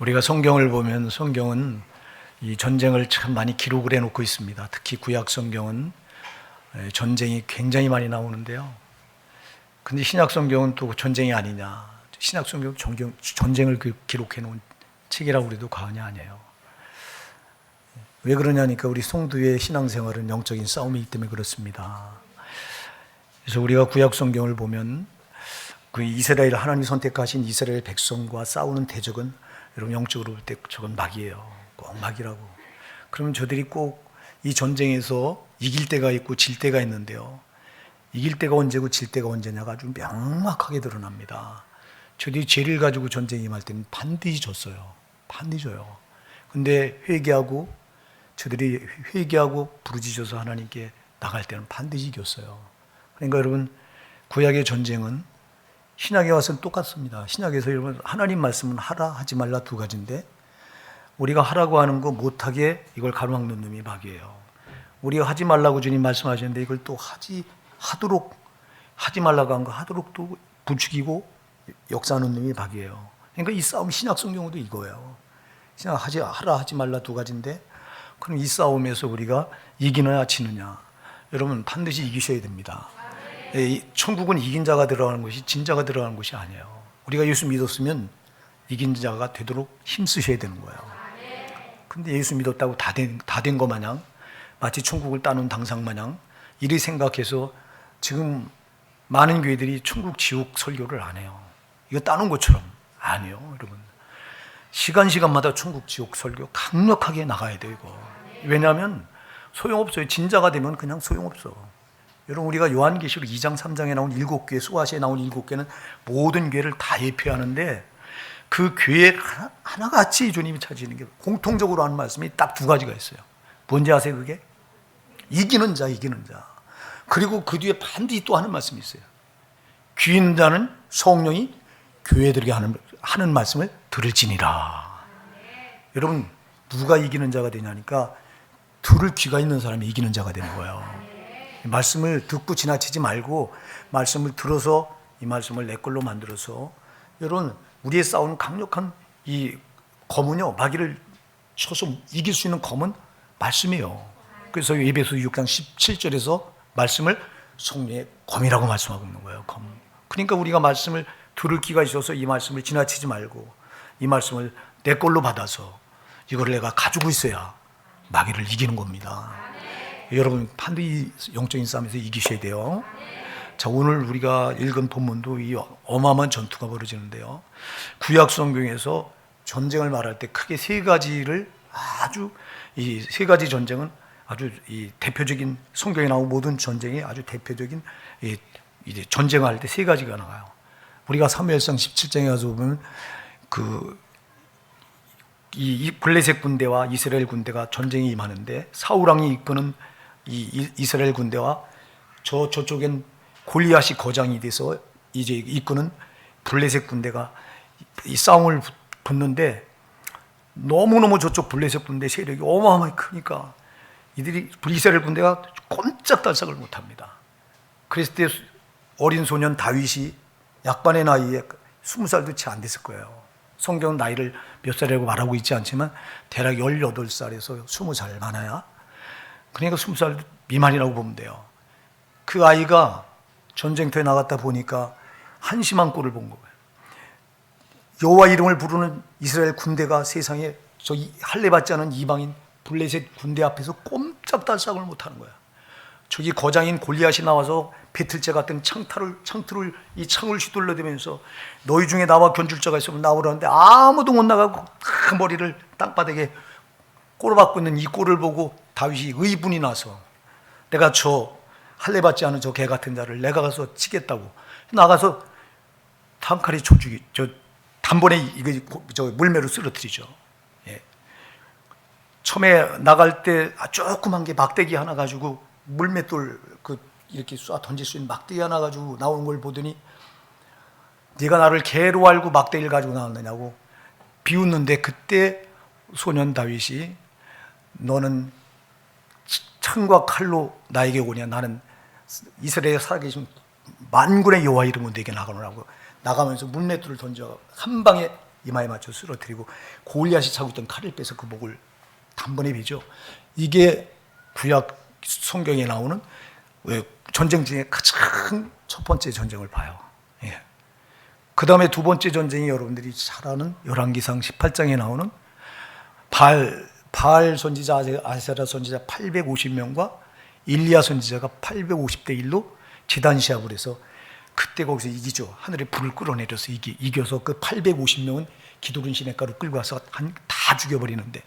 우리가 성경을 보면 성경은 이 전쟁을 참 많이 기록을 해놓고 있습니다. 특히 구약 성경은 전쟁이 굉장히 많이 나오는데요. 근데 신약 성경은 또 전쟁이 아니냐? 신약 성경은 전쟁을 기록해 놓은 책이라고 우리도 과언이 아니에요. 왜 그러냐니까 우리 성도의 신앙생활은 영적인 싸움이기 때문에 그렇습니다. 그래서 우리가 구약 성경을 보면 그 이스라엘 하나님이 선택하신 이스라엘 백성과 싸우는 대적은 여러분 영적으로 볼 때 저건 막이에요. 꼭 막이라고. 그러면 저들이 꼭 이 전쟁에서 이길 때가 있고 질 때가 있는데요. 이길 때가 언제고 질 때가 언제냐가 아주 명확하게 드러납니다. 저들이 죄를 가지고 전쟁에 임할 때는 반드시 졌어요. 반드시 져요. 근데 저들이 회개하고 부르짖어서 하나님께 나갈 때는 반드시 이겼어요. 그러니까 여러분 구약의 전쟁은 신약에 와서는 똑같습니다. 신약에서 여러분 하나님 말씀은 하라 하지 말라 두 가지인데 우리가 하라고 하는 거 못하게 이걸 가로막는 놈이 마귀예요. 우리가 하지 말라고 주님 말씀하셨는데 이걸 또 하지 말라고 한 거 하도록 또 부추기고 역사하는 놈이 마귀예요. 그러니까 이 싸움 신약 성경도 이거예요. 신약 하라 하지 말라 두 가지인데 그럼 이 싸움에서 우리가 이기느냐 지느냐 여러분 반드시 이기셔야 됩니다. 천국은 이긴 자가 들어가는 것이 진 자가 들어가는 것이 아니에요. 우리가 예수 믿었으면 이긴 자가 되도록 힘쓰셔야 되는 거예요. 근데 예수 믿었다고 다 된 거 마냥 마치 천국을 따놓은 당상 마냥 이리 생각해서 지금 많은 교회들이 천국 지옥 설교를 안 해요. 이거 따놓은 것처럼 아니에요. 여러분 시간마다 천국 지옥 설교 강력하게 나가야 돼요. 이거 왜냐하면 소용없어요. 진자가 되면 그냥 소용없어. 여러분 우리가 요한계시록 2장 3장에 나온 7개 소아시아에 나온 7개는 모든 교회를 다 예표하는데 그 교회 하나같이 주님이 찾으시는 게 공통적으로 하는 말씀이 딱 두 가지가 있어요. 뭔지 아세요? 그게? 이기는 자. 그리고 그 뒤에 반드시 또 하는 말씀이 있어요. 귀 있는 자는 성령이 교회들에게 하는 말씀을 들을지니라. 여러분 누가 이기는 자가 되냐니까 들을 귀가 있는 사람이 이기는 자가 되는 거예요. 말씀을 듣고 지나치지 말고 말씀을 들어서 이 말씀을 내 걸로 만들어서 여러분 우리의 싸우는 강력한 이 검은요 마귀를 쳐서 이길 수 있는 검은 말씀이에요. 그래서 에베소 6장 17절에서 말씀을 성령의 검이라고 말씀하고 있는 거예요. 검. 그러니까 우리가 말씀을 들을 귀가 있어서 이 말씀을 지나치지 말고 이 말씀을 내 걸로 받아서 이걸 내가 가지고 있어야 마귀를 이기는 겁니다. 여러분 반드시 영적인 싸움에서 이기셔야 돼요. 자, 오늘 우리가 읽은 본문도 이 어마어마한 전투가 벌어지는데요. 구약 성경에서 전쟁을 말할 때 크게 세 가지를 이 세 가지 전쟁은 아주 이 대표적인 성경에 나오는 모든 전쟁이 아주 대표적인 이제 전쟁할 때 세 가지가 나와요. 우리가 사무엘상 17장에 가서 보면 이 블레셋 군대와 이스라엘 군대가 전쟁이 임하는데 사울 왕이 이끄는 이 이스라엘 군대와 저쪽엔 골리앗이 거장이 돼서 이제 이끄는 블레셋 군대가 이 싸움을 붙는데 너무너무 저쪽 블레셋 군대 세력이 어마어마하게 크니까 이스라엘 군대가 꼼짝달싹을 못합니다. 그랬을 때 어린 소년 다윗이 약반의 나이에 20살도 채 안 됐을 거예요. 성경은 나이를 몇 살이라고 말하고 있지 않지만 대략 18살에서 20살 많아야 그러니까 20살 미만이라고 보면 돼요. 그 아이가 전쟁터에 나갔다 보니까 한심한 꼴을 본 거예요. 여호와 이름을 부르는 이스라엘 군대가 세상에 저기 할례받지 않은 이방인 블레셋 군대 앞에서 꼼짝달싹을 못하는 거야. 저기 거장인 골리앗이 나와서 배틀째 같은 이 창을 휘둘러대면서 너희 중에 나와 견줄 자가 있으면 나오라는데 아무도 못 나가고 그 머리를 땅바닥에 꼬르박고 있는 이 꼴을 보고 다윗이 의분이 나서 내가 저 할례받지 않은 저 개 같은 자를 내가 가서 치겠다고 나가서 단칼에 단번에 저 물매로 쓰러뜨리죠. 예. 처음에 나갈 때 조그만 게 막대기 하나 가지고 물맷돌 이렇게 쏴 던질 수 있는 막대기 하나 가지고 나오는 걸 보더니 네가 나를 개로 알고 막대기를 가지고 나왔느냐고 비웃는데 그때 소년 다윗이 너는 창과 칼로 나에게 오냐 나는 이스라엘에 살아계신 만군의 여호와 이름으로 내게 나가노라고 나가면서 물맷돌을 던져 한 방에 이마에 맞춰 쓰러뜨리고 골리앗이 차고 있던 칼을 빼서 그 목을 단번에 베죠. 이게 구약 성경에 나오는 전쟁 중에 가장 첫 번째 전쟁을 봐요. 예. 그 다음에 두 번째 전쟁이 여러분들이 잘 아는 열왕기상 18장에 나오는 바알 선지자, 아세라 선지자 850명과 일리야 선지자가 850대 1로 제단 시합을 해서 그때 거기서 이기죠. 하늘에 불을 끌어내려서 이겨서 그 850명은 기드론 시냇가로 끌고 와서 다 죽여버리는데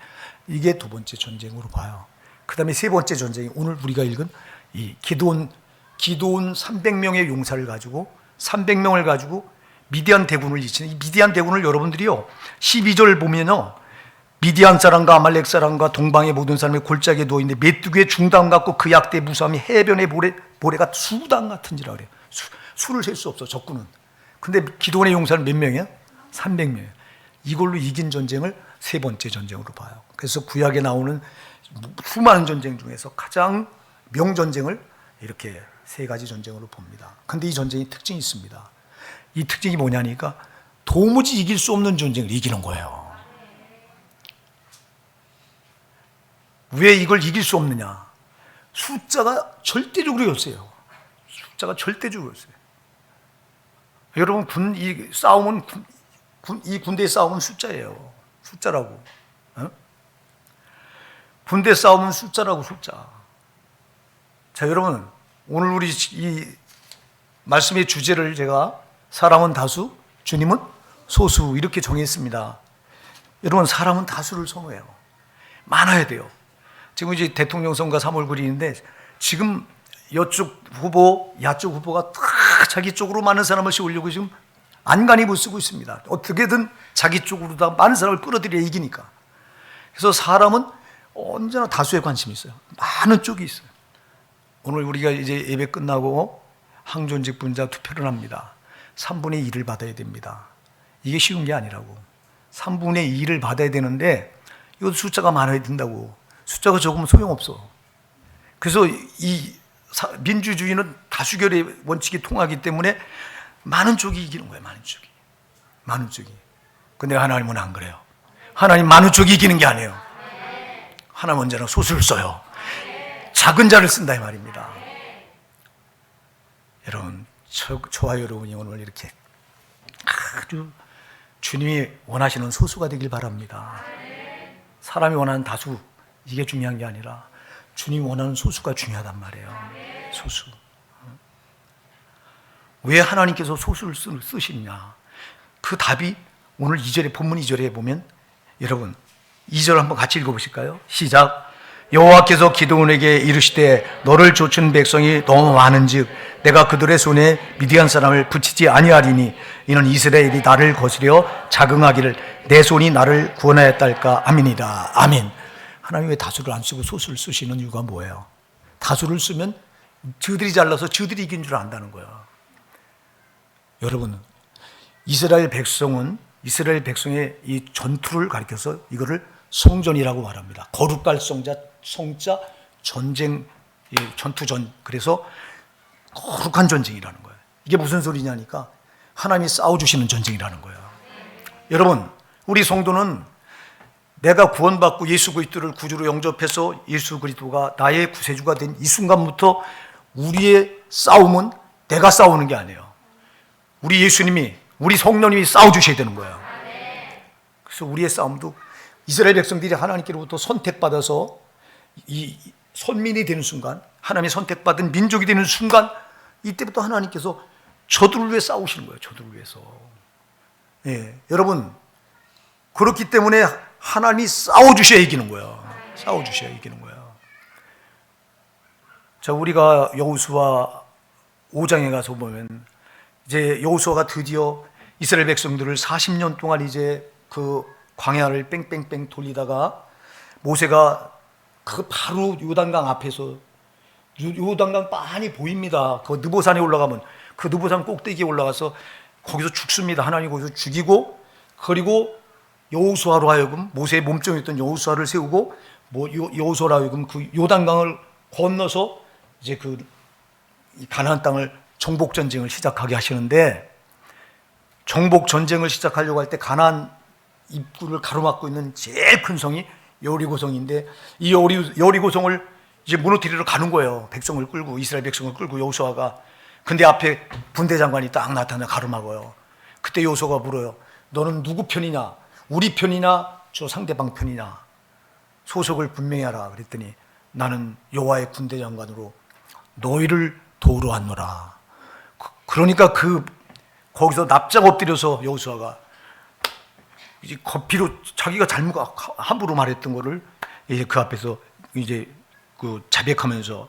이게 두 번째 전쟁으로 봐요. 그 다음에 세 번째 전쟁이 오늘 우리가 읽은 이 기드온 300명의 용사를 가지고 300명을 가지고 미디안 대군을 이치는 이 미디안 대군을 여러분들이요 12절 보면요 미디안 사람과 아말렉 사람과 동방의 모든 사람이 골짜기에 누워있는데 메뚜기의 중당 같고 그 약대 무수함이 해변의 모래가 수당 같은지라 그래요. 수를 셀 수 없어 적군은. 근데 기드온의 용사는 몇 명이야? 300명이에요. 이걸로 이긴 전쟁을 세 번째 전쟁으로 봐요. 그래서 구약에 나오는 수많은 전쟁 중에서 가장 명전쟁을 이렇게 세 가지 전쟁으로 봅니다. 근데 이 전쟁이 특징이 있습니다. 이 특징이 뭐냐니까 도무지 이길 수 없는 전쟁을 이기는 거예요. 왜 이걸 이길 수 없느냐? 숫자가 절대적으로 였어요. 숫자가 절대적으로 였어요. 여러분 이 싸움은 이 군대의 싸움은 숫자예요. 숫자라고. 어? 군대 싸움은 숫자라고 숫자. 자 여러분 오늘 우리 이 말씀의 주제를 제가 사람은 다수, 주님은 소수 이렇게 정했습니다. 여러분 사람은 다수를 선호해요. 많아야 돼요. 지금 이제 대통령 선거가 3월 9일인데 지금 여쪽 후보, 야쪽 후보가 다 자기 쪽으로 많은 사람을 씌우려고 지금 안간힘을 쓰고 있습니다. 어떻게든 자기 쪽으로 다 많은 사람을 끌어들여 이기니까. 그래서 사람은 언제나 다수에 관심이 있어요. 많은 쪽이 있어요. 오늘 우리가 이제 예배 끝나고 항존직 분자 투표를 합니다. 3분의 2를 받아야 됩니다. 이게 쉬운 게 아니라고. 3분의 2를 받아야 되는데 이것도 숫자가 많아야 된다고. 숫자가 적으면 소용없어. 그래서 이 민주주의는 다수결의 원칙이 통하기 때문에 많은 쪽이 이기는 거예요. 많은 쪽이. 근데 하나님은 안 그래요. 하나님 많은 쪽이 이기는 게 아니에요. 하나님 언제나 소수를 써요. 작은 자를 쓴다 이 말입니다. 여러분 저와 여러분이 오늘 이렇게 아주 주님이 원하시는 소수가 되길 바랍니다. 사람이 원하는 다수 이게 중요한 게 아니라 주님이 원하는 소수가 중요하단 말이에요. 소수. 왜 하나님께서 소수를 쓰시느냐? 그 답이 오늘 2절에 본문 2절에 보면 여러분 2절 한번 같이 읽어보실까요? 시작. 여호와께서 기드온에게 이르시되 너를 좇은 백성이 너무 많은즉 내가 그들의 손에 미디안 사람을 붙이지 아니하리니 이는 이스라엘이 나를 거스려 자긍하기를 내 손이 나를 구원하였달까 아멘이다. 아멘. 하나님 왜 다수를 안 쓰고 소수를 쓰시는 이유가 뭐예요? 다수를 쓰면 저들이 잘나서 저들이 이긴 줄 안다는 거예요. 여러분 이스라엘 백성의 이 전투를 가리켜서 이거를 성전이라고 말합니다. 거룩할 성자 전쟁 전투전. 그래서 거룩한 전쟁이라는 거예요. 이게 무슨 소리냐니까 하나님이 싸워주시는 전쟁이라는 거예요. 여러분 우리 성도는 내가 구원받고 예수 그리스도를 구주로 영접해서 예수 그리스도가 나의 구세주가 된 이 순간부터 우리의 싸움은 내가 싸우는 게 아니에요. 우리 예수님이 우리 성령님이 싸워주셔야 되는 거예요. 그래서 우리의 싸움도 이스라엘 백성들이 하나님께로부터 선택받아서 이 선민이 되는 순간, 하나님의 선택받은 민족이 되는 순간, 이때부터 하나님께서 저들을 위해 싸우시는 거예요. 저들을 위해서. 예, 여러분 그렇기 때문에 하나님이 싸워주셔야 이기는 거예요. 싸워주셔야 이기는 거예요. 자, 우리가 여호수아 5장에 가서 보면 이제 여호수아가 드디어 이스라엘 백성들을 40년 동안 이제 그 광야를 뺑뺑뺑 돌리다가 모세가 그 바로 요단강 앞에서 요단강 빤히 보입니다. 그 느보산에 올라가면 그 느보산 꼭대기에 올라가서 거기서 죽습니다. 하나님 거기서 죽이고 그리고 여호수아로 하여금 모세의 몸종이었던 여호수아를 세우고 여호수아로 하여금 그 요단강을 건너서 이제 그 가나안 땅을 정복 전쟁을 시작하게 하시는데 정복 전쟁을 시작하려고 할 때 가나안 입구를 가로막고 있는 제일 큰 성이 여리고성인데, 이 여리고성을 이제 무너뜨리러 가는 거예요. 백성을 끌고, 이스라엘 백성을 끌고 여호수아가. 근데 앞에 군대 장관이 딱 나타나 가로막아요. 그때 여호수아가 물어요. 너는 누구 편이냐? 우리 편이냐? 저 상대방 편이냐? 소속을 분명히 하라. 그랬더니 나는 여호와의 군대 장관으로 너희를 도우러 왔노라. 그러니까 거기서 납작 엎드려서 여호수아가 이제 거피로 자기가 함부로 말했던 거를 이제 그 앞에서 이제 자백하면서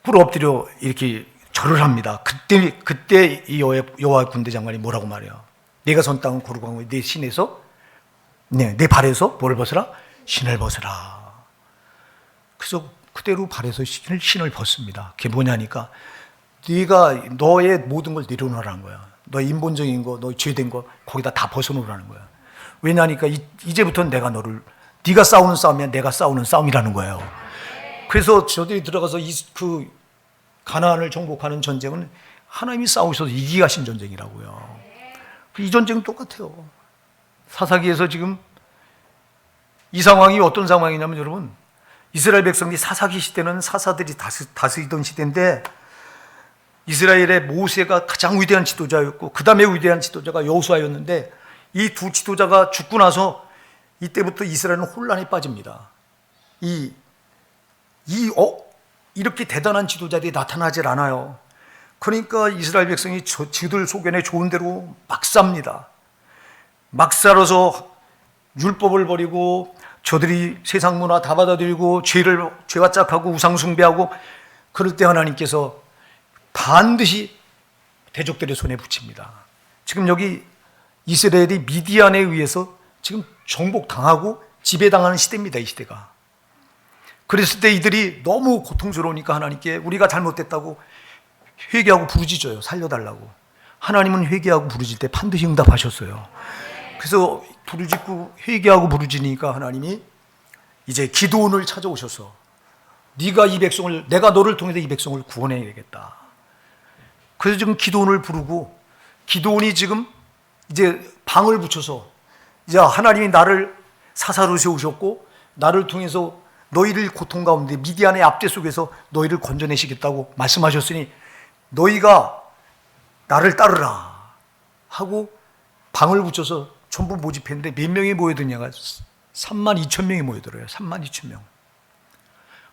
꿇어 엎드려 이렇게 절을 합니다. 그때 이 여호와의 군대 장관이 뭐라고 말해요? 내가 선 땅은 고르고 내 신에서 내 발에서 뭘 벗으라? 신을 벗으라. 그래서 그대로 발에서 신을 벗습니다. 그게 뭐냐니까 네가 너의 모든 걸 내려놓으라는 거야. 너의 인본적인 거, 너의 죄된 거 거기다 다 벗어놓으라는 거야. 왜냐니까 이제부터는 네가 싸우는 싸움이야. 내가 싸우는 싸움이라는 거예요. 그래서 저들이 들어가서 그 가나안을 정복하는 전쟁은 하나님이 싸우셔서 이기게 하신 전쟁이라고요. 이 전쟁은 똑같아요. 사사기에서 지금 이 상황이 어떤 상황이냐면, 여러분, 이스라엘 백성들이 사사기 시대는 사사들이 다스리던 시대인데, 이스라엘의 모세가 가장 위대한 지도자였고 그 다음에 위대한 지도자가 여호수아였는데, 이 두 지도자가 죽고 나서 이때부터 이스라엘은 혼란에 빠집니다. 이렇게 대단한 지도자들이 나타나질 않아요. 그러니까 이스라엘 백성이 지들 소견에 좋은 대로 막 삽니다. 막 살아서 율법을 버리고 저들이 세상 문화 다 받아들이고 죄와 짝하고 우상 숭배하고, 그럴 때 하나님께서 반드시 대적들의 손에 붙입니다. 지금 여기 이스라엘이 미디안에 의해서 지금 정복당하고 지배당하는 시대입니다. 이 시대가. 그랬을 때 이들이 너무 고통스러우니까 하나님께 우리가 잘못됐다고 회개하고 부르짖어요. 살려달라고. 하나님은 회개하고 부르짖을 때 반드시 응답하셨어요. 그래서 부르짖고 회개하고 부르짖으니까 하나님이 이제 기드온을 찾아오셔서 내가 너를 통해서 이 백성을 구원해야겠다. 그래서 지금 기드온을 부르고, 기드온이 지금 이제 방을 붙여서, 이제 하나님이 나를 사사로 세우셨고 나를 통해서 너희를 고통 가운데 미디안의 압제 속에서 너희를 건져내시겠다고 말씀하셨으니 너희가 나를 따르라 하고 방을 붙여서 전부 모집했는데 몇 명이 모여드냐가 32,000명이 모여들어요. 32,000명.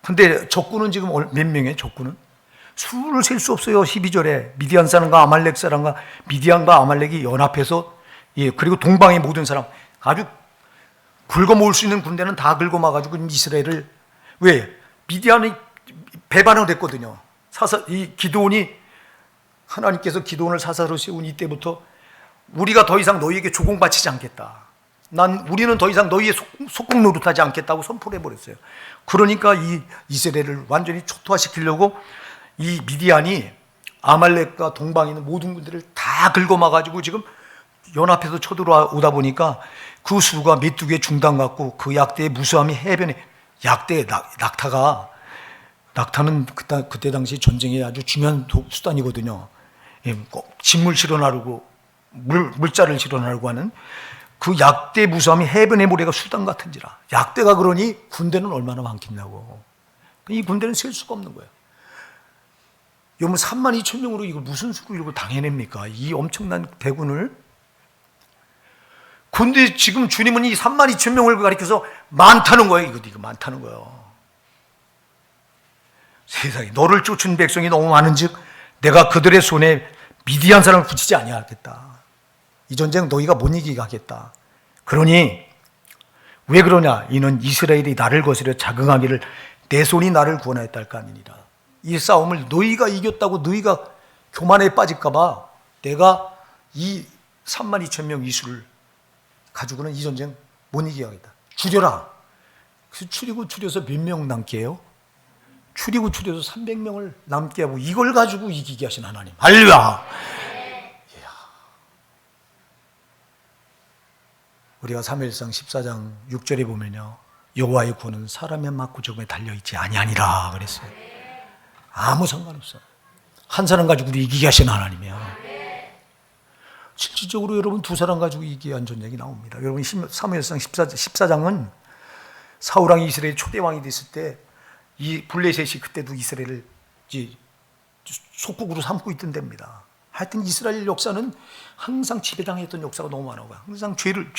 근데 적군은 지금 몇 명이에요? 적군은 수를 셀 수 없어요. 12절에 미디안 사람과 아말렉 사람과 미디안과 아말렉이 연합해서, 그리고 동방의 모든 사람, 아주 긁어모을 수 있는 군대는 다 긁어모아가지고 이스라엘을, 왜? 미디안이 배반을 했거든요. 이 기드온이, 하나님께서 기드온을 사사로 세운 이때부터 우리가 더 이상 너희에게 조공바치지 않겠다. 우리는 더 이상 너희의 속국 노릇하지 않겠다고 선포를 해버렸어요. 그러니까 이 이스라엘을 완전히 초토화시키려고 이 미디안이 아말렉과 동방에 있는 모든 군대를 다 긁어막아가지고 지금 연합해서 쳐들어오다 보니까 그 수가 메뚜기의 중단 같고 그 약대의 무수함이 해변에, 낙타는 그때 당시 전쟁에 아주 중요한 수단이거든요. 진물 실어나르고 물자를 실어나르고 하는 그 약대 무수함이 해변의 모래가 수단 같은지라. 약대가 그러니 군대는 얼마나 많겠냐고. 이 군대는 셀 수가 없는 거예요. 여러분 32,000명으로 이걸 무슨 수로 이걸 당해냅니까? 이 엄청난 대군을. 근데 지금 주님은 이 32,000명을 가리켜서 많다는 거예요. 이거 많다는 거예요. 세상에 너를 쫓은 백성이 너무 많은즉 내가 그들의 손에 미디안 사람을 붙이지 아니하겠다. 이 전쟁 너희가 못 이기게 하겠다. 그러니 왜 그러냐? 이는 이스라엘이 나를 거스려 자긍하기를 내 손이 나를 구원하였다 할까 아니니라. 이 싸움을 너희가 이겼다고 너희가 교만에 빠질까 봐 내가 이 32,000명 이수를 가지고는 이 전쟁 못 이기게 하겠다. 줄여라. 그래서 줄여서 몇 명 남게 해요? 줄여서 300명을 남게 하고 이걸 가지고 이기게 하신 하나님. 할렐루야. 우리가 사무엘상 14장 6절에 보면요, 여호와의 구원은 사람의 맞고 적에 달려있지 아니하니라 그랬어요. 아무 상관없어. 한 사람 가지고 우리 이기게 하신 하나님이야. 실질적으로 여러분 두 사람 가지고 이기한 전쟁이 나옵니다. 여러분 사무엘상 14장은 사울왕이 이스라엘 초대왕이 됐을 때 이 블레셋이 그때도 이스라엘을 속국으로 삼고 있던 데입니다. 하여튼 이스라엘 역사는 항상 지배당했던 역사가 너무 많아요. 항상 죄를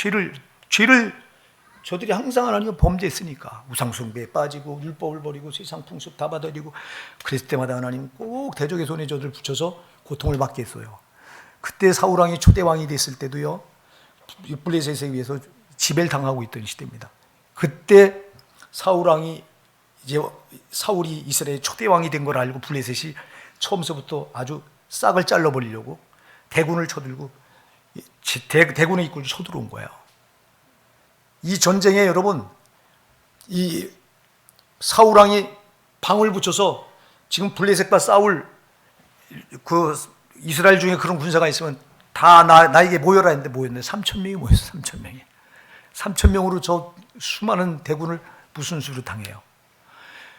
저들이 항상 하나님을 범죄했으니까 우상숭배에 빠지고 율법을 버리고 세상 풍습 다 받아들이고 그랬을 때마다 하나님은 꼭 대적의 손에 저들을 붙여서 고통을 받게 했어요. 그때 사울왕이 초대왕이 됐을 때도요, 블레셋에 의해서 지배를 당하고 있던 시대입니다. 그때 사울왕이 이제 사울이 이스라엘 초대왕이 된 걸 알고 블레셋이 처음서부터 아주 싹을 잘라버리려고 대군을 쳐들고 대군의 입구를 쳐들어온 거예요. 이 전쟁에 여러분, 이 사울왕이 방을 붙여서 지금 블레셋과 싸울 그 이스라엘 중에 그런 군사가 있으면 다 나에게 모여라 했는데 모였네. 3,000명이 모였어. 3,000명이. 3,000명으로 저 수많은 대군을 무슨 수로 당해요.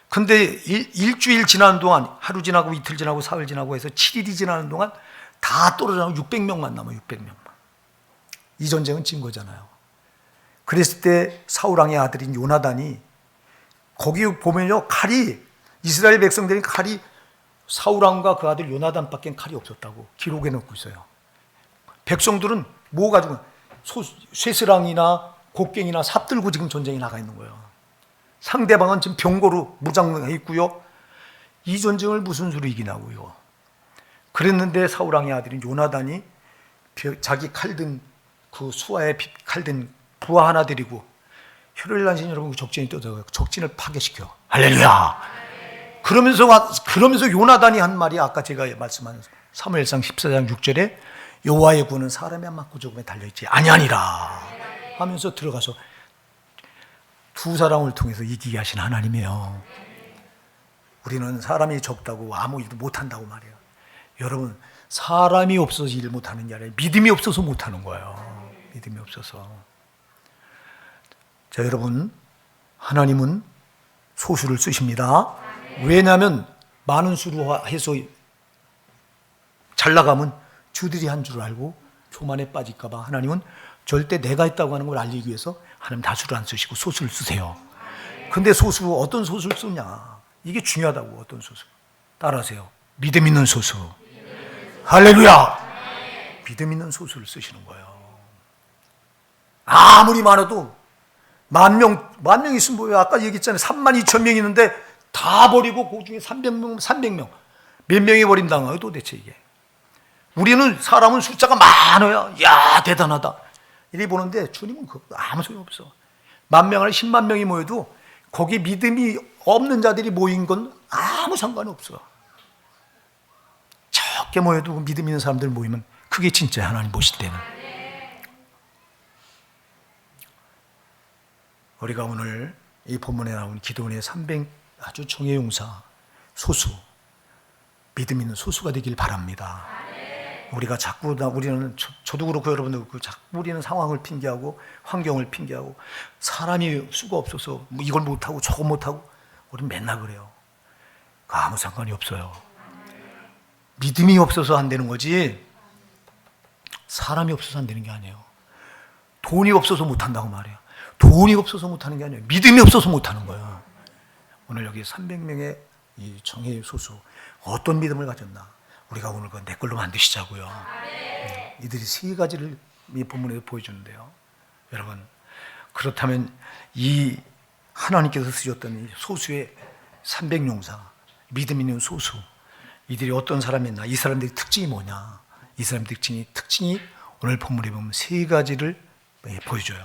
근데 일주일 지나는 동안, 하루 지나고 이틀 지나고 사흘 지나고 해서 7일이 지나는 동안 다 떨어져 600명만 남아. 600명만. 이 전쟁은 진 거잖아요. 그랬을 때 사울왕의 아들인 요나단이, 거기 보면요, 칼이, 이스라엘 백성들이 칼이 사울왕과 그 아들 요나단밖에 칼이 없었다고 기록해 놓고 있어요. 백성들은 뭐 가지고 쇠스랑이나 곡괭이나 삽 들고 지금 전쟁에 나가 있는 거예요. 상대방은 지금 병거로 무장해 있고요. 이 전쟁을 무슨 수로 이기냐고요. 그랬는데 사울왕의 아들인 요나단이 자기 칼든 그 수하에 칼든 부하 하나 데리고, 혈혈 난신 여러분, 그 적진이 떠들어요. 적진을 파괴시켜. 할렐루야. 그러면서 요나단이 한 말이 아까 제가 말씀한 사무엘상 14장 6절에 여호와의 구는 사람이 안 맞고 조금에 달려있지 아니하니라 하면서 들어가서 두 사람을 통해서 이기게 하신 하나님이에요. 우리는 사람이 적다고 아무 일도 못한다고 말해요. 여러분, 사람이 없어서 일 못하는 게 아니라 믿음이 없어서 못하는 거예요. 믿음이 없어서. 자, 여러분, 하나님은 소수를 쓰십니다. 왜냐하면 많은 수로 해서 잘 나가면 주들이 한 줄 알고 교만에 빠질까 봐 하나님은 절대 내가 했다고 하는 걸 알리기 위해서 하나님 다수를 안 쓰시고 소수를 쓰세요. 근데 소수, 어떤 소수를 쓰냐, 이게 중요하다고. 어떤 소수? 따라하세요. 믿음 있는 소수. 할렐루야. 믿음 있는 소수를 쓰시는 거예요. 아무리 많아도 만 명 있으면 뭐예요? 아까 얘기했잖아요. 32,000명 있는데 다 버리고 그 중에 300명 몇 명이 버린다는 거예요 도대체 이게. 우리는 사람은 숫자가 많아야 야 대단하다 이렇게 보는데 주님은 그거 아무 소용 없어. 10,000명 안에 10만 명이 모여도 거기 믿음이 없는 자들이 모인 건 아무 상관없어. 적게 모여도 믿음 있는 사람들 모이면 그게 진짜 하나님 보실 때는. 우리가 오늘 이 본문에 나온 기도원의 300 아주 정예용사 소수, 믿음 있는 소수가 되길 바랍니다. 우리가 자꾸 우리는 저도 그렇고 여러분도 그렇고 자꾸 우리는 상황을 핑계하고 환경을 핑계하고 사람이 수가 없어서 뭐 이걸 못하고 저거 못하고 우리는 맨날 그래요. 아무 상관이 없어요. 믿음이 없어서 안 되는 거지 사람이 없어서 안 되는 게 아니에요. 돈이 없어서 못한다고 말해요. 돈이 없어서 못하는 게 아니에요. 믿음이 없어서 못하는 거예요. 오늘 여기 300명의 이 정예의 소수 어떤 믿음을 가졌나 우리가 오늘 그 내 걸로 만드시자고요. 이들이 세 가지를 이 본문에서 보여주는데요. 여러분, 그렇다면 이 하나님께서 쓰셨던 이 소수의 300용사, 믿음 있는 소수, 이들이 어떤 사람이었나, 이 사람들의 특징이 뭐냐, 이 사람의 특징이 오늘 본문에 보면 세 가지를 보여줘요.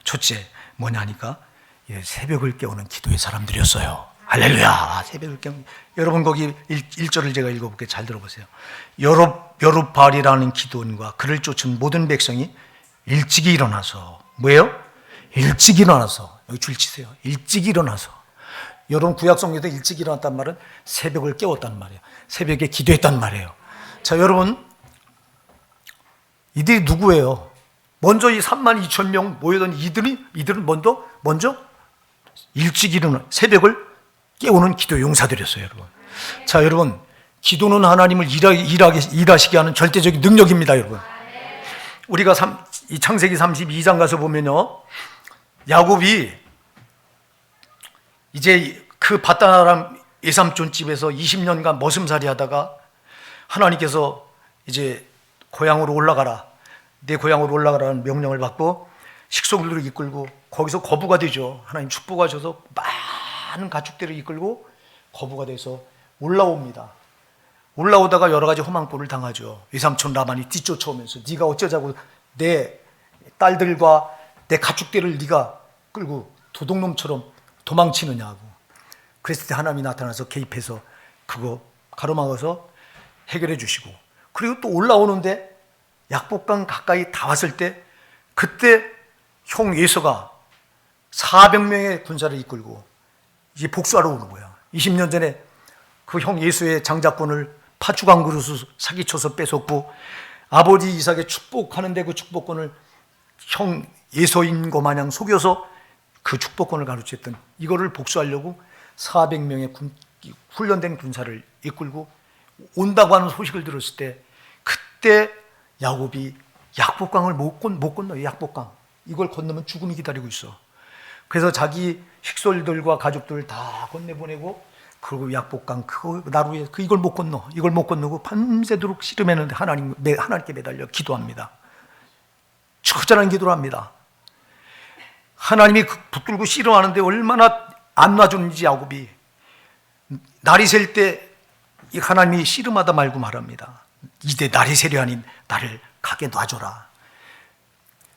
첫째 뭐냐 하니까 새벽을 깨우는 기도의 사람들이었어요. 할렐루야. 새벽을 깨우는, 여러분 거기 1절을 제가 읽어볼게요. 잘 들어보세요. 여룹바알이라는 기도원과 그를 쫓은 모든 백성이 일찍이 일어나서, 뭐예요? 일찍 일어나서, 여기 줄 치세요. 일찍 일어나서. 여러분 구약성경에도 일찍 일어났단 말은 새벽을 깨웠단 말이에요. 새벽에 기도했단 말이에요. 자, 여러분 이들이 누구예요? 먼저 이 32,000명 모여든 이들은 먼저 일찍 일어나 새벽을 깨우는 기도 용사들이었어요, 여러분. 자, 여러분, 기도는 하나님을 일하시게 하는 절대적인 능력입니다, 여러분. 우리가 이 창세기 32장 가서 보면요, 야곱이 이제 그 밧단아람 외삼촌 집에서 20년간 머슴살이 하다가 하나님께서 이제 고향으로 올라가라, 내 고향으로 올라가라는 명령을 받고 식솔들을 이끌고 거기서 거부가 되죠. 하나님 축복하셔서 많은 가축들을 이끌고 거부가 돼서 올라옵니다. 올라오다가 여러 가지 험한 꼴을 당하죠. 외삼촌 라반이 뒤쫓아오면서 네가 어쩌자고 내 딸들과 내 가축들을 네가 끌고 도둑놈처럼 도망치느냐고. 그랬을 때 하나님이 나타나서 개입해서 그거 가로막아서 해결해 주시고, 그리고 또 올라오는데 약복강 가까이 다 왔을 때 그때 형 예서가 400명의 군사를 이끌고 이제 복수하러 오는 거야. 20년 전에 그 형 예수의 장자권을 파주강 그릇을 사기쳐서 뺏었고, 아버지 이삭의 축복하는데 그 축복권을 형 예서인 거 마냥 속여서 그 축복권을 가로챘던 이거를 복수하려고 400명의 훈련된 군사를 이끌고 온다고 하는 소식을 들었을 때, 그때 야곱이 약복강을 못 건너요. 약복강. 이걸 건너면 죽음이 기다리고 있어. 그래서 자기 식솔들과 가족들 다 건네보내고, 그리고 약복강 그 나루에 이걸 못 건너고 밤새도록 씨름했는데 하나님께 매달려 기도합니다. 처절한 기도를 합니다. 하나님이 붙들고 씨름하는데 얼마나 안 놔주는지 야곱이 날이 셀 때 하나님이 씨름하다 말고 말합니다. 이제 날이 세려하니 나를 가게 놔줘라.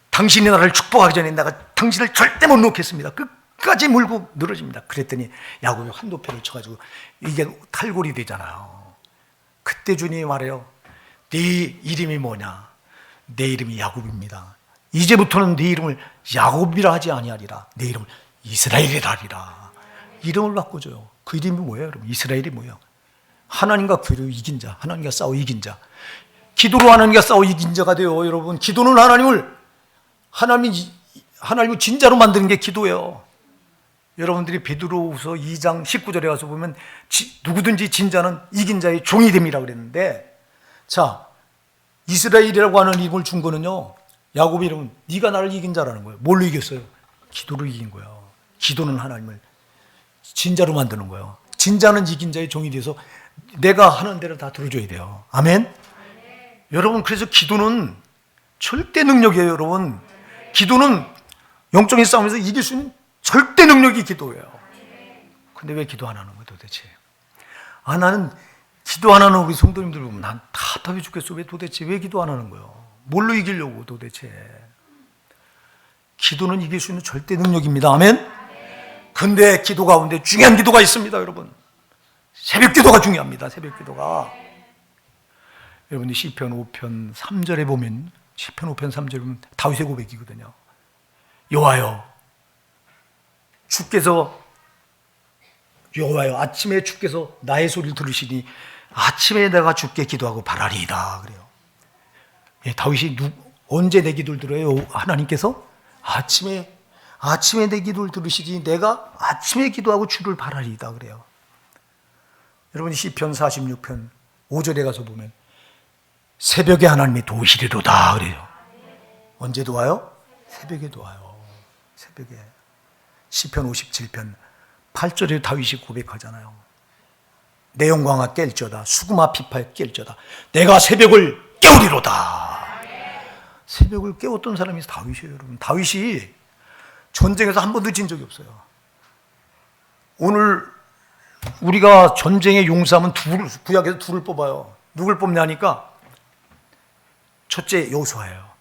당신이 나를 축복하기 전에 내가 당신을 절대 못 놓겠습니다. 끝까지 물고 늘어집니다. 그랬더니 야곱이 한도패를 쳐가지고 이게 탈골이 되잖아요. 그때 주님이 말해요. 네 이름이 뭐냐? 내 이름이 야곱입니다. 이제부터는 네 이름을 야곱이라 하지 아니하리라. 내 이름을 이스라엘이라 하리라. 이름을 바꿔줘요. 그 이름이 뭐예요, 여러분? 이스라엘이 뭐예요? 하나님과 교류 이긴 자, 하나님과 싸워 이긴 자. 기도로 하나님과 싸워 이긴 자가 돼요, 여러분. 기도는 하나님을 진짜로 만드는 게 기도예요. 여러분들이 베드로후서 2장 19절에 가서 보면 누구든지 진자는 이긴 자의 종이 됨이라 그랬는데, 자, 이스라엘이라고 하는 이름을 준 거는요, 야곱 이름은 네가 나를 이긴 자라는 거예요. 뭘로 이겼어요? 기도로 이긴 거예요. 기도는 하나님을 진자로 만드는 거예요. 진자는 이긴 자의 종이 돼서 내가 하는 대로 다 들어줘야 돼요. 아멘? 여러분, 그래서 기도는 절대 능력이에요, 여러분. 기도는 영적인 싸움에서 이길 수 있는 절대 능력이 기도예요. 근데 왜 기도 안 하는 거예요, 도대체? 나는 기도 안 하는 우리 성도님들 보면 난 답답해 죽겠어. 도대체 왜 기도 안 하는 거예요? 뭘로 이기려고 도대체? 기도는 이길 수 있는 절대 능력입니다. 아멘? 근데 기도 가운데 중요한 기도가 있습니다, 여러분. 새벽 기도가 중요합니다. 새벽 기도가. 여러분이 시편 5편 3절에 보면, 시편 5편 3절에 보면 다윗의 고백이거든요. 여호와여, 아침에 주께서 나의 소리를 들으시니 아침에 내가 주께 기도하고 바라리이다. 그래요. 예, 다윗이 언제 내 기도를 들어요? 하나님께서 아침에 내 기도를 들으시니 내가 아침에 기도하고 주를 바라리이다. 그래요. 여러분, 시편 46편 5절에 가서 보면 새벽에 하나님이 도우시리로다. 그래요. 언제 도와요? 새벽에 도와요. 새벽에. 시편 57편 8절에 다윗이 고백하잖아요. 내 영광아 깰져다, 수금아 피파에 깰져다, 내가 새벽을 깨우리로다. 새벽을 깨웠던 사람이 다윗이에요, 여러분. 다윗이 전쟁에서 한 번도 진 적이 없어요. 오늘 우리가 전쟁에 용사하면 구약에서 둘을 뽑아요. 누굴 뽑냐니까 첫째 여호수아예요.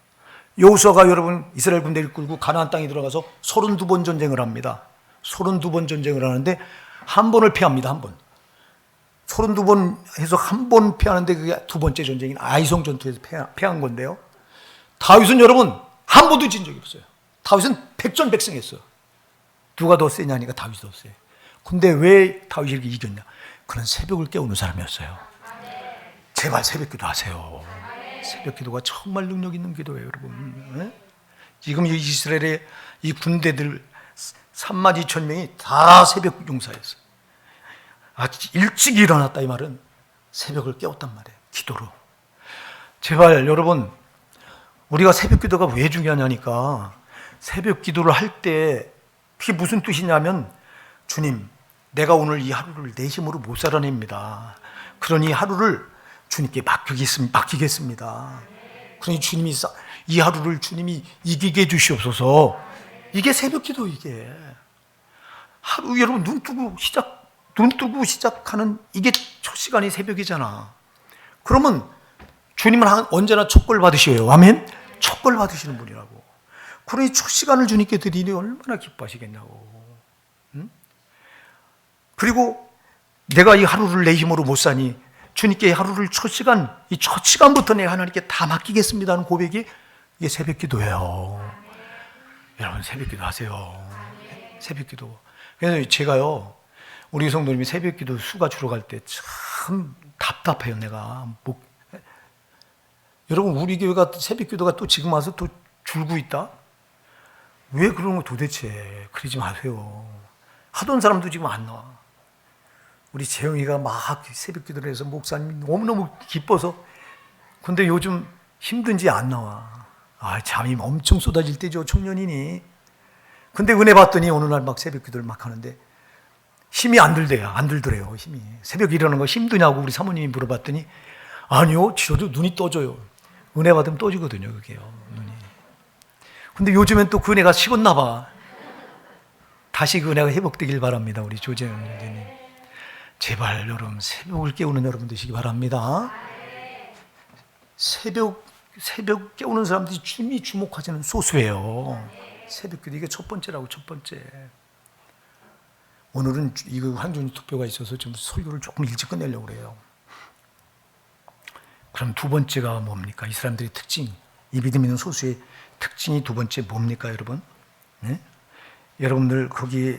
여호수아가 여러분 이스라엘 군대를 끌고 가나안 땅에 들어가서 32번 전쟁을 합니다. 32번 전쟁을 하는데 한 번을 패합니다. 한 번. 32번 해서 한 번 패하는데 그게 두 번째 전쟁인 아이성 전투에서 패한 건데요. 다윗은 여러분 한 번도 진 적이 없어요. 다윗은 백전백승했어요. 누가 더 세냐니까 다윗이 더 세. 근데 왜 다윗이 이렇게 이겼냐? 그는 새벽을 깨우는 사람이었어요. 제발 새벽 기도 하세요. 새벽 기도가 정말 능력 있는 기도예요, 여러분. 네? 지금 이스라엘의 이 군대들 3만 2천 명이 다 새벽 용사였어요. 일찍 일어났다 이 말은 새벽을 깨웠단 말이에요. 기도로. 제발 여러분, 우리가 새벽 기도가 왜 중요하냐니까, 새벽 기도를 할 때 그게 무슨 뜻이냐면, 주님, 내가 오늘 이 하루를 내 힘으로 못 살아냅니다. 그러니 하루를 주님께 맡기겠습니다. 그러니 주님이 이 하루를 주님이 이기게 해주시옵소서. 이게 새벽 기도. 이게 하루 여러분 눈 뜨고 시작하는 이게 첫 시간이 새벽이잖아. 그러면 주님은 언제나 촉걸 받으셔요. 아멘. 촉걸 받으시는 분이라고. 그러니 첫 시간을 주님께 드리니 얼마나 기뻐하시겠냐고. 응? 그리고 내가 이 하루를 내 힘으로 못 사니 주님께 하루를 이 첫 시간부터 내가 하나님께 다 맡기겠습니다 하는 고백이 이게 새벽 기도예요. 여러분 새벽 기도 하세요. 새벽 기도. 그래서 제가요, 우리 성도님이 새벽 기도 수가 주러 갈 때 참 답답해요. 내가 여러분 우리 교회가 새벽 기도가 또 지금 와서 또 줄고 있다? 왜 그런 거 도대체. 그러지 마세요. 하던 사람도 지금 안 나와. 우리 재영이가 막 새벽 기도를 해서 목사님 너무너무 기뻐서. 근데 요즘 힘든지 안 나와. 잠이 엄청 쏟아질 때죠, 청년이니. 근데 은혜 받더니 어느 날 막 새벽 기도를 막 하는데 힘이 안 들더래요, 힘이. 새벽에 일어나는 거 힘드냐고 우리 사모님이 물어봤더니 아니요, 저도 눈이 떠져요. 은혜 받으면 떠지거든요, 그게요, 눈이. 근데 요즘엔 또 그 은혜가 식었나 봐. 다시 그 은혜가 회복되길 바랍니다, 우리 조재현 교수님. 제발 여러분 새벽을 깨우는 여러분 되시기 바랍니다. 새벽 깨우는 사람들이 주님이 주목하시는 소수예요. 새벽 기도 이게 첫 번째라고. 첫 번째. 오늘은 이거 한준 투표가 있어서 좀 설교를 조금 일찍 끝내려고 그래요. 그럼 두 번째가 뭡니까? 이 사람들의 특징, 이 믿음 있는 소수의 특징이 두 번째 뭡니까, 여러분? 네? 여러분들 거기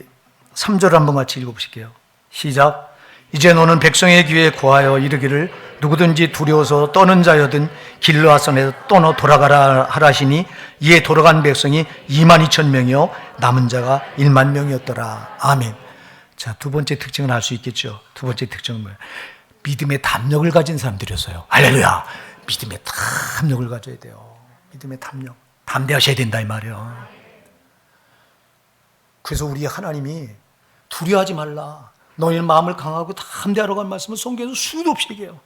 3절 한번 같이 읽어보실게요. 시작. 이제 너는 백성의 귀에 구하여 이르기를 누구든지 두려워서 떠는 자여든 길르앗산에서 떠나 돌아가라 하라시니 이에 돌아간 백성이 22,000명이요 남은 자가 10,000명이었더라. 아멘. 자, 두 번째 특징은 알 수 있겠죠. 두 번째 특징은 뭐예요? 믿음의 담력을 가진 사람들이었어요. 할렐루야. 믿음의 담력을 가져야 돼요. 믿음의 담력. 담대하셔야 된다 이 말이에요. 그래서 우리 하나님이 두려워하지 말라, 너희는 마음을 강하고 담대하라고 한 말씀을 성경에서 수도 없이 얘기해요.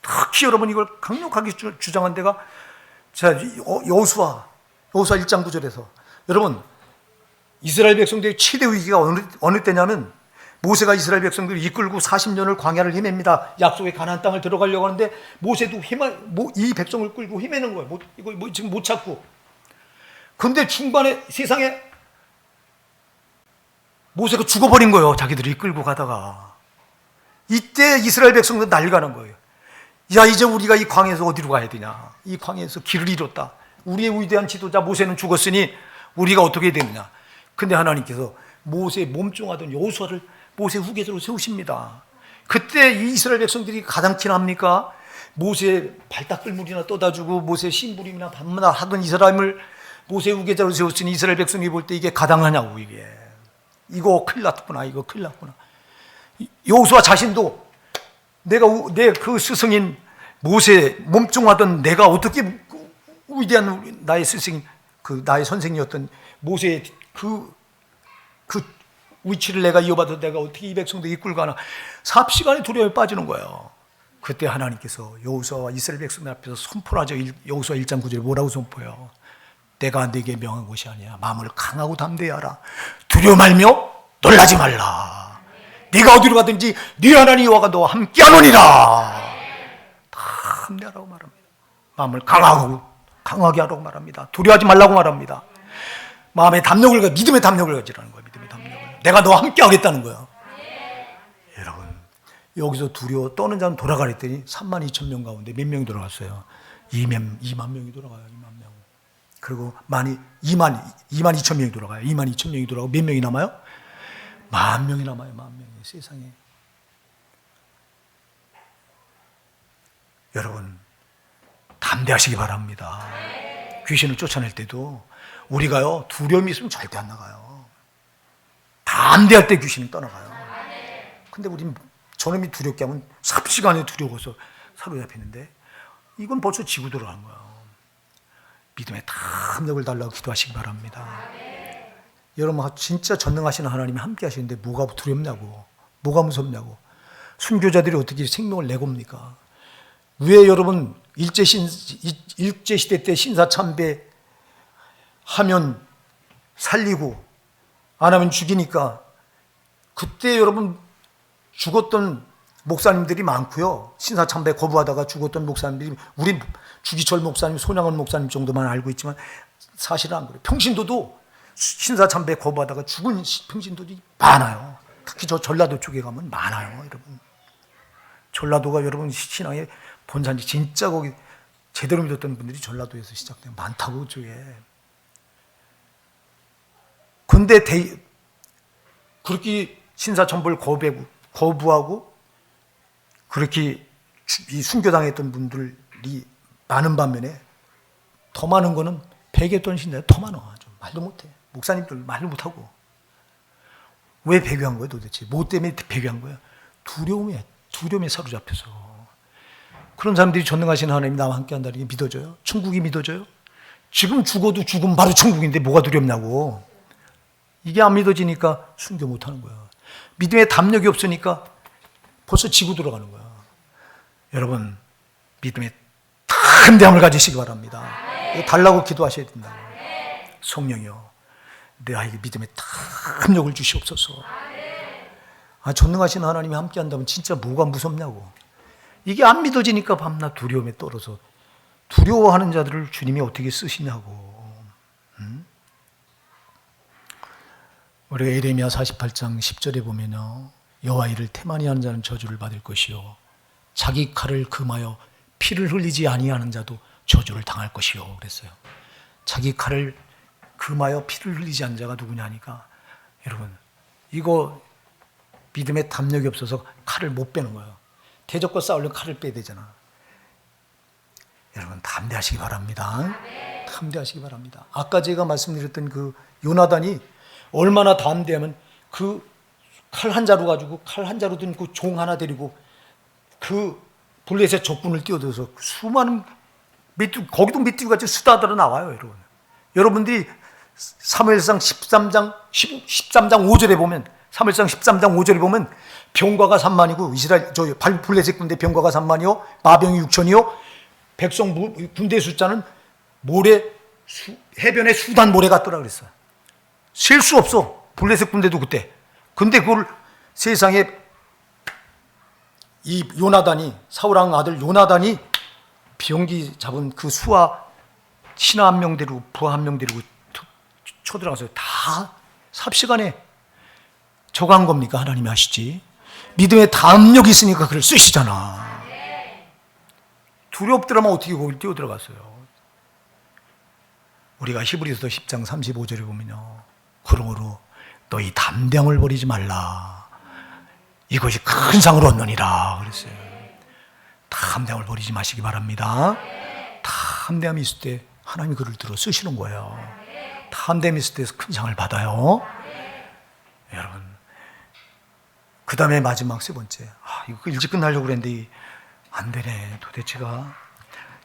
특히 여러분 이걸 강력하게 주장한 데가 여호수아 1장 9절에서 여러분 이스라엘 백성들의 최대 위기가 어느 때냐면 모세가 이스라엘 백성들을 이끌고 40년을 광야를 헤맵니다. 약속의 가나안 땅을 들어가려고 하는데 모세도 이 백성을 끌고 헤매는 거예요. 이거 지금 못 찾고. 근데 중반에 세상에 모세가 죽어버린 거예요. 자기들이 이끌고 가다가. 이때 이스라엘 백성들 난리가 난 거예요. 야, 이제 우리가 이 광야에서 어디로 가야 되냐. 이 광야에서 길을 잃었다. 우리의 위대한 지도자 모세는 죽었으니 우리가 어떻게 해야 되느냐. 근데 하나님께서 모세의 몸종하던 여호수아를 모세 후계자로 세우십니다. 그때 이 이스라엘 백성들이 가장 티납니까? 모세 발딱글물이나 떠다주고 모세 심부림이나 밤마다 하던 이 사람을 모세 후계자로 세웠으니 이스라엘 백성이 볼 때 이게 가당하냐고. 이거 큰일 났구나. 이거 큰일 났구나. 여호수아 자신도 내 그 스승인 모세 몸종하던 내가 어떻게 위대한 나의 스승인 나의 선생이었던 모세의 그 위치를 내가 이어받아도 내가 어떻게 이 백성도 이끌고 가나. 삽시간에 두려움에 빠지는 거예요. 그때 하나님께서 여호수아와 이스라엘 백성들 앞에서 선포하죠. 여호수아 1장 9절에 뭐라고 선포해요? 내가 네게 명한 것이 아니야. 마음을 강하고 담대하라. 두려워 말며 놀라지 말라. 네가 어디로 가든지 네 하나님 여호와가 너와 함께하노니라. 담대하라고 말합니다. 마음을 강하게 하라고 말합니다. 두려워하지 말라고 말합니다. 마음의 담력을 믿음의 담력을 가지라는 거예요. 믿음의 담력을. 내가 너와 함께하겠다는 거예요. 여러분 여기서 두려워 떠는 자는 돌아가랬더니 32,000명 가운데 몇 명이 돌아갔어요? 2만 명이 돌아가요. 2만 명. 그리고 22,000명이 돌아가요. 22,000명이 돌아가고 몇 명이 남아요? 10,000명이 남아요. 10,000명이 세상에. 여러분 담대하시기 바랍니다. 귀신을 쫓아낼 때도 우리가요 두려움이 있으면 절대 안 나가요. 담대할 때 귀신이 떠나가요. 근데 우린 저놈이 두렵게 하면 삽시간에 두려워서 사로잡히는데 이건 벌써 지고 들어간 거예요. 믿음의 담력을 달라고 기도하시기 바랍니다. 여러분 진짜 전능하신 하나님이 함께 하시는데 뭐가 두렵냐고, 뭐가 무섭냐고. 순교자들이 어떻게 생명을 내봅니까? 왜 여러분 일제시대 때 신사참배 하면 살리고 안 하면 죽이니까 그때 여러분 죽었던 목사님들이 많고요. 신사참배 거부하다가 죽었던 목사님들이, 우리 주기철 목사님, 손양원 목사님 정도만 알고 있지만 사실은 안 그래요. 평신도도 신사참배 거부하다가 죽은 평신도들이 많아요. 특히 저 전라도 쪽에 가면 많아요, 여러분. 전라도가 여러분 신앙의 본산지, 진짜 거기 제대로 믿었던 분들이 전라도에서 시작돼요. 많다고 그쪽에. 근데 그렇게 신사참배를 거부하고 그렇게 이 순교당했던 분들이 많은 반면에 더 많은 거는 배교했던 신자가 더 많아. 좀 말도 못해. 목사님들 말도 못하고. 왜 배교한 거예요 도대체? 뭐 때문에 배교한 거예요? 두려움에 사로잡혀서. 그런 사람들이 전능하신 하나님이 나와 함께 한다는 게 믿어져요? 천국이 믿어져요? 지금 죽어도 죽으면 바로 천국인데 뭐가 두렵냐고. 이게 안 믿어지니까 순교 못하는 거야. 믿음의 담력이 없으니까 벌써 지고 들어가는 거야. 여러분 믿음의 담대함을 가지시기 바랍니다. 이거 달라고 기도하셔야 된다고. 성령이요, 내아에게 믿음의 담력을 주시옵소서. 전능하신 하나님이 함께 한다면 진짜 뭐가 무섭냐고. 이게 안 믿어지니까 밤낮 두려움에 떨어서 두려워하는 자들을 주님이 어떻게 쓰시냐고. 우리가 예레미야 48장 10절에 보면요, 여호와 이를 태만히 하는 자는 저주를 받을 것이요 자기 칼을 금하여 피를 흘리지 아니하는 자도 저주를 당할 것이요 그랬어요. 자기 칼을 금하여 피를 흘리지 않는 자가 누구냐니까, 여러분 이거 믿음의 담력이 없어서 칼을 못 빼는 거예요. 대적과 싸우려면 칼을 빼야 되잖아. 여러분 담대하시기 바랍니다. 담대하시기 바랍니다. 아까 제가 말씀드렸던 그 요나단이 얼마나 담대하면 그 칼 한 자루 가지고, 칼 한 자루 든 그 종 하나 데리고 그 블레셋 적군을 뛰어들어서 수많은 거기도 메뚜기같이 수다들어 나와요. 여러분, 여러분들이 사무엘상 13장 5절에 보면, 사무엘상 13장 5절에 보면 병과가 3만이고 이스라엘 블레셋 군대 병과가 3만이요 마병이 6천이요 백성 군대 숫자는 해변에 수단 모래 같더라 그랬어요. 셀 수 없어. 블레셋 군대도 그때. 근데 그걸 세상에 이 요나단이, 사울왕 아들 요나단이 비용기 잡은 그 수하 신하 한 명 데리고 부하 한 명 데리고 쳐들어가서 다 삽시간에 저거 한 겁니까? 하나님이 하시지. 믿음의 담력이 있으니까 그를 쓰시잖아. 두렵더라면 어떻게 거길 뛰어들어갔어요. 우리가 히브리서 10장 35절에 보면요, 그러므로 너희 담대함을 버리지 말라. 이것이 큰 상을 얻느니라 그랬어요. 담대함을 버리지 마시기 바랍니다. 담대함이 있을 때 하나님이 그를 들어 쓰시는 거예요. 담대함이 있을 때 큰 상을 받아요. 여러분, 그 다음에 마지막 세 번째. 이거 일찍 끝나려고 그랬는데 안 되네 도대체가.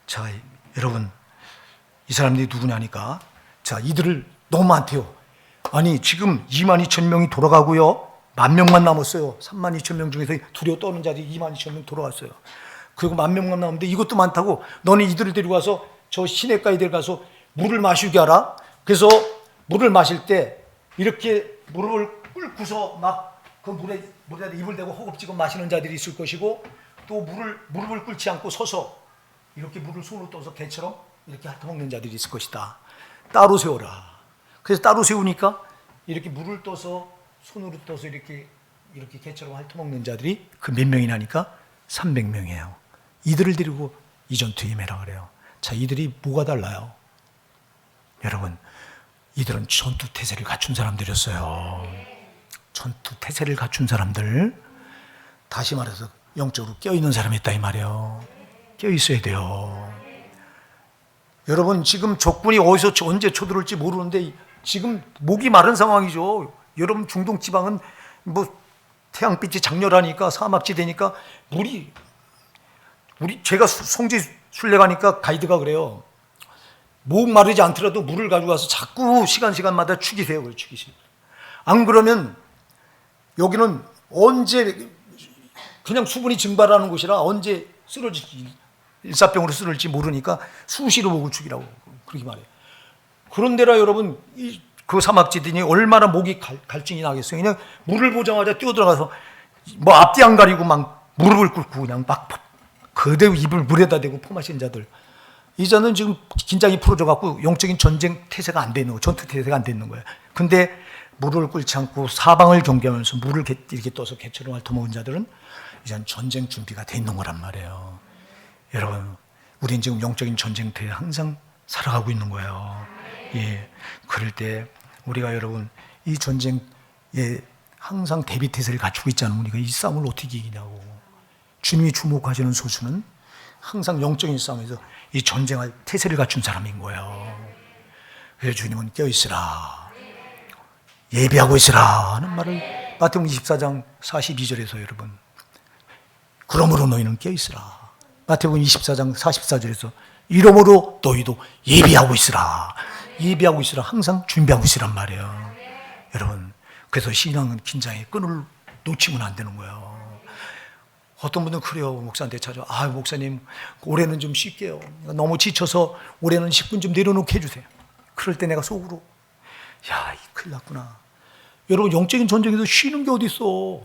자, 여러분, 이 사람들이 누구냐니까. 자, 이들을 너무 많대요. 아니 지금 22,000명이 돌아가고요, 10,000명만 남았어요. 32,000명 중에서 두려워 떠는 자들이 22,000명 돌아갔어요. 그리고 10,000명만 남았는데 이것도 많다고 너는 이들을 데리고 가서 저 시냇가에 데려가서 물을 마시게 하라. 그래서 물을 마실 때 이렇게 무릎을 꿇고서 막 그 물에다 입을 대고 허겁지겁 마시는 자들이 있을 것이고, 또 무릎을 꿇지 않고 서서 이렇게 물을 손으로 떠서 개처럼 이렇게 핥아먹는 자들이 있을 것이다. 따로 세워라. 그래서 따로 세우니까 이렇게 물을 떠서 손으로 떠서 이렇게 개처럼 핥아먹는 자들이 그 몇 명이 나니까 300명이에요. 이들을 데리고 이 전투에 임해라 그래요. 자, 이들이 뭐가 달라요? 여러분, 이들은 전투 태세를 갖춘 사람들이었어요. 전투 태세를 갖춘 사람들, 다시 말해서 영적으로 껴있는 사람이 있다 이 말이에요. 껴있어야 돼요. 여러분, 지금 적군이 어디서 언제 쳐들어올지 모르는데 지금 목이 마른 상황이죠. 여러분, 중동 지방은 뭐 태양빛이 장렬하니까, 사막지대니까 제가 성지 순례 가니까 가이드가 그래요. 목 마르지 않더라도 물을 가져가서 자꾸 시간마다 축이세요. 축이세요. 안 그러면 여기는 언제 그냥 수분이 증발하는 곳이라 언제 쓰러질지, 일사병으로 쓰러질지 모르니까 수시로 목을 축이라고 그렇게 말해요. 그런데라 여러분, 그 사막지대니 얼마나 목이 갈증이 나겠어요. 그냥 물을 보자마자 뛰어들어가서 뭐 앞뒤 안 가리고 막 무릎을 꿇고 그냥 막 그대로 입을 물에다 대고 포마신 자들, 이 자는 지금 긴장이 풀어져 갖고 영적인 전쟁 태세가 안 되는 거예요. 전투 태세가 안 되는 거예요. 근데 무릎을 꿇지 않고 사방을 경계하면서 물을 이렇게 떠서 개처럼 핥아먹은 자들은 이제는 전쟁 준비가 돼 있는 거란 말이에요. 여러분, 우리는 지금 영적인 전쟁터에 항상 살아가고 있는 거예요. 예, 그럴 때 우리가 여러분 이 전쟁에 항상 대비 태세를 갖추고 있잖아요. 우리가 이 싸움을 어떻게 이기냐고. 주님이 주목하시는 소수는 항상 영적인 싸움에서 이 전쟁할 태세를 갖춘 사람인 거예요. 그래서 주님은 깨어있으라, 예비하고 있으라 하는 말을 마태복음 24장 42절에서 여러분, 그러므로 너희는 깨어있으라. 마태복음 24장 44절에서 이러므로 너희도 예비하고 있으라. 예비하고 있으라. 항상 준비하고 있으란 말이에요. 여러분, 그래서 신앙은 긴장의 끈을 놓치면 안 되는 거예요. 어떤 분은 그래요. 목사한테 찾아와. 목사님, 올해는 좀 쉴게요. 너무 지쳐서 올해는 10분 좀 내려놓게 해주세요. 그럴 때 내가 속으로, 큰일 났구나. 여러분, 영적인 전쟁에서 쉬는 게 어디 있어.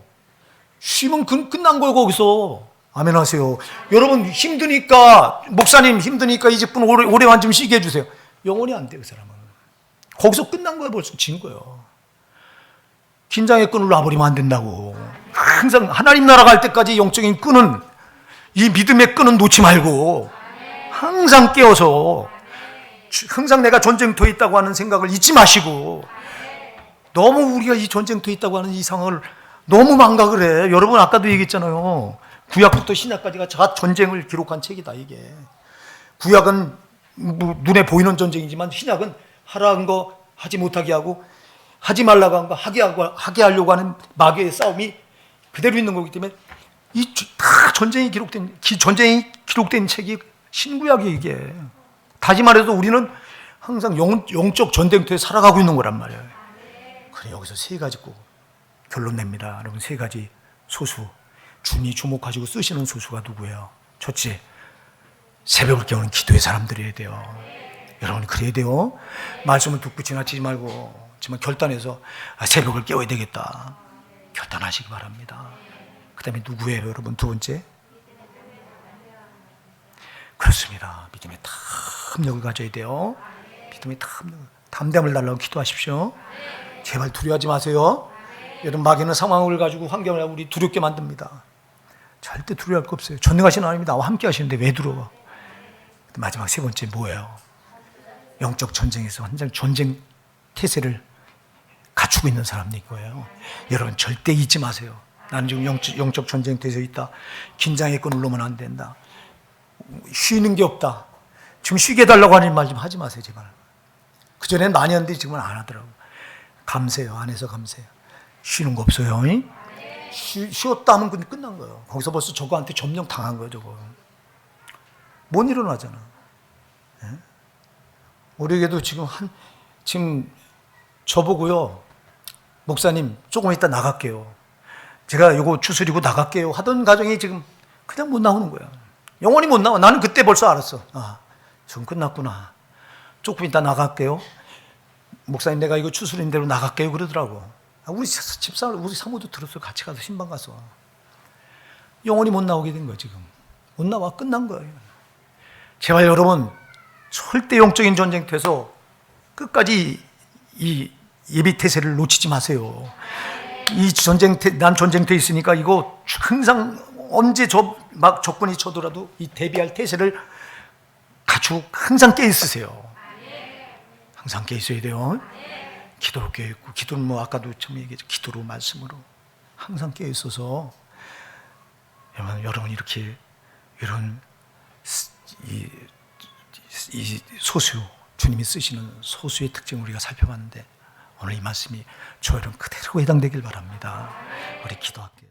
쉬면 끝난 거예요, 거기서. 아멘 하세요. 여러분, 힘드니까, 목사님 힘드니까 20분 올해만 좀 쉬게 해주세요. 영원히 안 돼요, 그 사람은. 거기서 끝난 거예요, 벌써. 진 거예요. 긴장의 끈을 놔버리면 안 된다고. 항상 하나님 나라 갈 때까지 영적인 끈은, 이 믿음의 끈은 놓지 말고 항상 깨어서, 항상 내가 전쟁터에 있다고 하는 생각을 잊지 마시고, 너무 우리가 이 전쟁터에 있다고 하는 이 상황을 너무 망각을 해. 여러분, 아까도 얘기했잖아요. 구약부터 신약까지가 다 전쟁을 기록한 책이다, 이게. 구약은 눈에 보이는 전쟁이지만 신약은 하라는 거 하지 못하게 하고, 하지 말라고 한 거 하게 하려고 하는 마귀의 싸움이 그대로 있는 거기 때문에 이 다 전쟁이 기록된 책이 신구약이 이게. 다시 말해서 우리는 항상 영적 전쟁터에 살아가고 있는 거란 말이에요. 그래, 여기서 세 가지 꼭 결론 냅니다. 여러분, 세 가지 소수. 주님이 주목하시고 쓰시는 소수가 누구예요? 첫째, 새벽을 깨우는 기도의 사람들이어야 돼요. 여러분, 그래야 돼요. 말씀을 듣고 지나치지 말고, 정말 결단해서 새벽을 깨워야 되겠다. 결단하시기 바랍니다. 그 다음에 누구예요, 여러분? 두 번째, 그렇습니다. 믿음의 탐욕을 가져야 돼요. 믿음의 담대함을 달라고 기도하십시오. 제발 두려워하지 마세요. 여러분, 마귀는 상황을 가지고 환경을 우리 두렵게 만듭니다. 절대 두려워할 거 없어요. 전능하신 하나님이 나와 함께 하시는데 왜 두려워? 마지막 세 번째 뭐예요? 영적 전쟁에서 완전 전쟁 태세를 갖추고 있는 사람인 거예요. 여러분, 절대 잊지 마세요. 나는 지금 영적 전쟁 태세에 있다. 긴장의 끈을 놓으면 안 된다. 쉬는 게 없다. 지금 쉬게 해달라고 하는 말 좀 하지 마세요, 제발. 그전엔 많이 했는데 지금은 안 하더라고. 감세요. 안에서 감세요. 쉬는 거 없어요. 쉬었다 하면 근데 끝난 거예요. 거기서 벌써 저거한테 점령 당한 거예요, 저거. 못 일어나잖아. 예? 우리에게도 지금 저보고요, 목사님, 조금 이따 나갈게요. 제가 요거 추스리고 나갈게요 하던 가정이 지금 그냥 못 나오는 거야. 영원히 못 나와. 나는 그때 벌써 알았어. 지금 끝났구나. 조금 이따 나갈게요. 목사님, 내가 이거 추스린 대로 나갈게요 그러더라고. 우리 집사람, 우리 사모도 들었어요. 같이 가서 신방 가서. 영원히 못 나오게 된 거야, 지금. 못 나와. 끝난 거예요. 제발 여러분, 절대 영적인 전쟁터에서 끝까지 이 예비태세를 놓치지 마세요. 난 전쟁터에 있으니까 이거 항상 언제 막 적군이 쳐더라도 이 대비할 태세를 갖추고 항상 깨 있으세요. 항상 깨 있어야 돼요. 기도로 깨 있고, 기도는 뭐 아까도 처음 얘기했죠. 기도로, 말씀으로 항상 깨 있어서 여러분 이렇게 이런 이 소수, 주님이 쓰시는 소수의 특징을 우리가 살펴봤는데, 오늘 이 말씀이 저 여러분 그대로 해당되길 바랍니다. 우리 기도할게요.